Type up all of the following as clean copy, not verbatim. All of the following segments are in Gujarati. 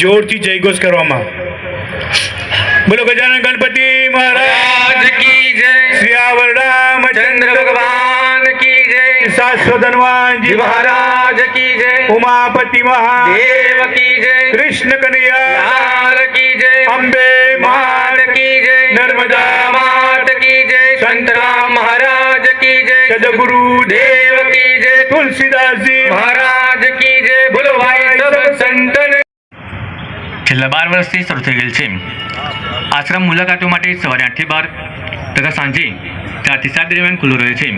જોરથી જયઘોષ કરવામાં. બોલો ગજાનન ગણપતિ મહારાજ की जय। શ્રી રામચંદ્ર भगवान की जय। શાશ્વત હનુમાનજી महाराज की जय। ઉમાપતિ देव की जय। કૃષ્ણ કનૈયા लाल की जय। અંબે मात की जय। नर्मदा मात की जय। संत राम महाराज की जय। સદગુરુ देव की जय। તુલસીદાસજી महाराज की जय। बोलो भाई सब संतन। છેલ્લા 12 વર્ષથી શરૂ થઈ ગયેલ છે આશ્રમ મુલાકાતો માટે સવારે 8 થી 12 તથા સાંજે 4 થી 7 દરમિયાન ખુલ્લું રહે છે.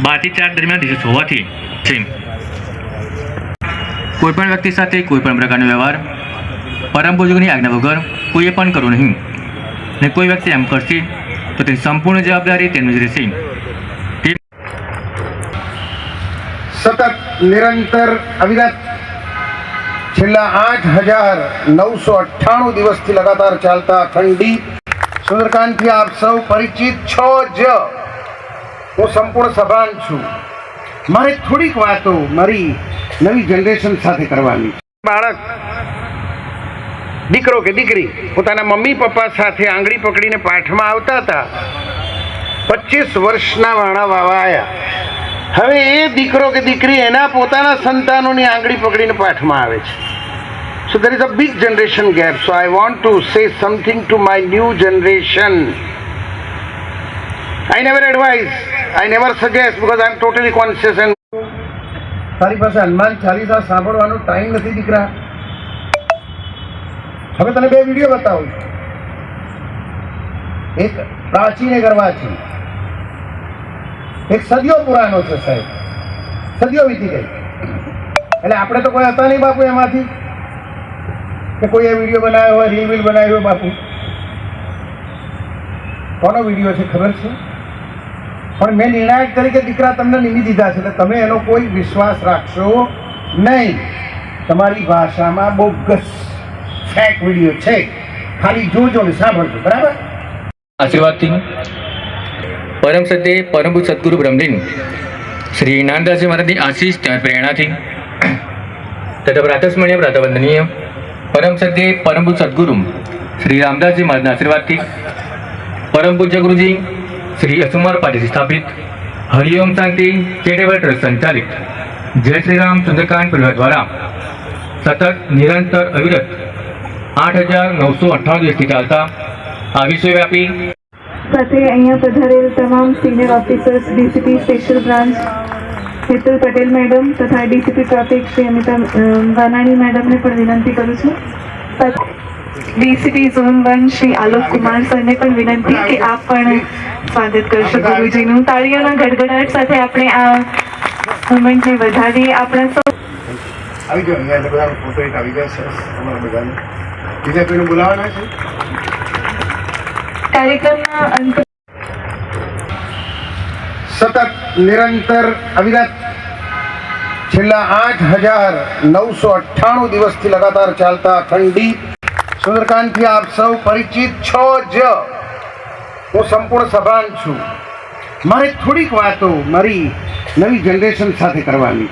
12 થી 4 દરમિયાન દિવસ હોવાથી છે કોઈપણ વ્યક્તિ સાથે કોઈપણ પ્રકારનો વ્યવહાર પરમ પૂજકની આજ્ઞા વગર કોઈએ પણ કરવો નહીં ને કોઈ વ્યક્તિ એમ કરશે તો તેની સંપૂર્ણ જવાબદારી તેમની જ રહેશે. સતત નિરંતર અવિરત છેલ્લા 8,998 દિવસથી લગાતાર ચાલતા અખંડિત સુંદરકાંડથી આપ સૌ પરિચિત છો જ. હું સંપૂર્ણ સભાન છું. મારે થોડીક વાતો મારી નવી જનરેશન સાથે કરવાની. બાળક દીકરો કે દીકરી પોતાના મમ્મી પપ્પા સાથે આંગળી પકડીને પાઠમાં આવતા હતા. 25 વર્ષના વાણા વાવાયા. હવે એ દીકરો કે દીકરી એના પોતાના સંતાનોની આંગળી પકડીને પાઠમાં આવે છે. So there is a big generation gap. So I want to say something to my new generation. I never advise, I never suggest because I am totally conscious and તારી પાસે હનુમાન ચાલીસા સાંભળવાનો ટાઈમ નથી દીકરા. હવે તને 2 વિડીયો બતાવું છું. એક પ્રાચીન એક અર્વાચીન. એક સદીઓ પુરાનો છે સાહેબ. સદીઓ વીતી ગઈ. એટલે આપણે તો કોઈ હતા નહીં બાપુ એમાંથી કે કોઈ એ વિડીયો બનાવ્યો હોય, રીલ બનાવ્યો હોય. બાપુ કોનો વિડીયો છે ખબર છે? પણ મેં નિર્ણાયક તરીકે દીકરા તમને નિમી દીધા છે એટલે તમે એનો કોઈ વિશ્વાસ રાખશો નહીં. તમારી ભાષામાં બોગસ ફેક વિડીયો છે. ખાલી જોજો ને સાંભળજો. બરાબર? આશીર્વાદથી પરમ સત્ય પરમ સદગુરુ બ્રહ્મલીન શ્રી નાનદાસજી મહારાજની આશીષ ત્યાં પ્રેરણાથી તથા પ્રાતસ્મરણીય પ્રાતવંદનીય પરમ સત્ય પરમ સદગુરુ શ્રી રામદાસજી મહારાજના આશીર્વાદથી પરમ પૂજ્ય ગુરુજી શ્રી અસુમાર પાટીલ સ્થાપિત હરિઓમ શાંતિ ચેરિટેબલ ટ્રસ્ટ સંચાલિત જય શ્રી રામ સુંદરકાંડ પરિવાર દ્વારા સતત નિરંતર અવિરત 8,998 દિવસથી ચાલતા આ વિશ્વવ્યાપી સાથે અહીંયા પધારેલ તમામ senior officers, DCP special branch Hetal Patel madam તથા ડીસીપી ટ્રાફિક શ્રી અમિતા વાનાણી મેડમને પણ વિનંતી કરું છું. ડીસીપી ઝોન 1 શ્રી આલોક કુમાર સરને પણ વિનંતી કે આપ પણ સ્વાગત કરશો ગુરુજીનું. તાળીઓના ગડગડાટ સાથે આપણે આ મુમેન્ટને વધારીએ. આપણા સૌ આવી જાઓ. અહીંયા બધા ફોટો એક આવી ગયા છે તમારા બધાને. બીજા કોઈને બોલાવવાના છે? કાર્યક્રમના અંત સતત નિરંતર અવિરત છેલ્લા 8,998 દિવસથી લગાતાર ચાલતા અખંડિત સુંદરકાંડથી આપ સૌ પરિચિત છો જ. હું સંપૂર્ણ સભાન છું. મારે થોડીક વાતો મારી નવી જનરેશન સાથે કરવાની.